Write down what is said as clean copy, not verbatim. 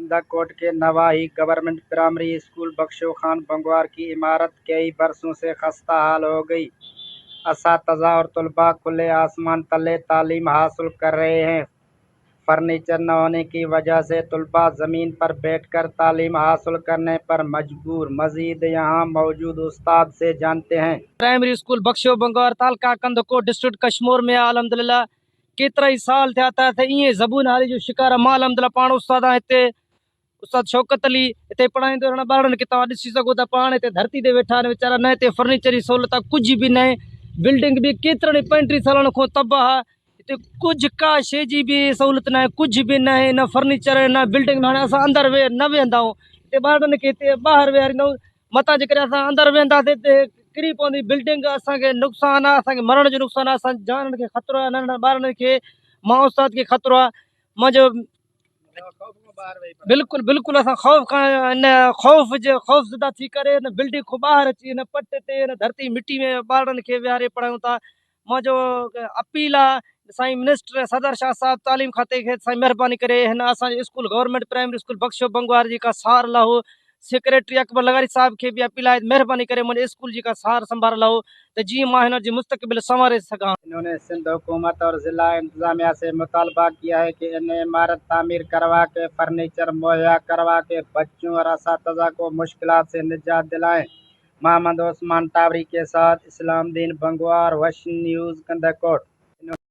कंधाकोट के नवाही government primary school बख्शो Khan बंगवार की इमारत कई बरसों से खस्ता हाल हो गई। असातिज़ा और तलबा खुले आसमान तले तालीम हासिल कर रहे हैं। फर्नीचर न होने की वजह से तलबा ज़मीन पर बैठकर तालीम हासिल करने पर मजबूर। मजीद यहाँ मौजूद उस्ताद से जानते हैं। Primary school बख्शो बंगवार तालका Kandhkot district Kashmir में अलहमदुलिल्लाह केतरा ही साल थिया था इं ज़बून हाली जो शिकार मां अलहमदुलिल्लाह पाण उस्ताद हिते उस्ताद शौकत अली हिते पढ़ाईंदो रहण ॿारनि खे तव्हां ॾिसी सघो था। पाण हिते धरती ते वेठा आहिनि वीचारा, न हिते फर्नीचर जी सहूलियत आहे, कुझु बि न आहे। बिल्डिंग बि केतिरनि 35 सालनि खां तबाह आहे। हिते कुझु का शइ जी बि सहूलियत न आहे, कुझु बि न आहे, न फर्नीचर न बिल्डिंग में। हाणे असां अंदरि न वेहंदा आहियूं, हिते ॿारनि खे हिते ॿाहिरि वेहारींदा मथां जेकॾहिं असां अंदरि वेंदासीं हिते किरी पवंदी बिल्डिंग, असांखे नुक़सानु आहे, असांखे मरण जो नुक़सानु आहे, असांजी जाननि खे ख़तरो आहे, नंढनि ॿारनि खे मां उस्ताद खे ख़तरो आहे। मुंहिंजो बिल्कुलु बिल्कुलु असां ख़ौफ़ खां इन ख़ौफ़ ज़दा थी करे हिन बिल्डिंग खां ॿाहिरि अची हिन पट ते हिन धरती मिटी में ॿारनि खे विहारे पढ़ायूं था। मुंहिंजो अपील आहे साईं मिनिस्टर सदर शाह साहब तालीम खाते खे साईं महिरबानी करे हिन असांजे स्कूल गवर्नमेंट प्राइमरी स्कूल बख्शो बंगवार जी का सार लहो। सेक्रेटरी अकबर लगारी साहब के भी अपील है, मेहरबानी करे मुझे स्कूल जी का सार संभाल लो तो जी मां हिन जी मुस्तकबिल संवारे सका। इन्होंने सिंध हुकूमत और जिला इंतजामिया से मुतालबा किया है कि इन्हें इमारत तामीर करवा के फर्नीचर मुहैया करवा के बच्चों और असातिज़ा को मुश्किलात से निजात दिलाएं। मोहम्मद उस्मान टावरी के साथ इस्लामुद्दीन बंगवार, वश न्यूज़ कंधाकोट।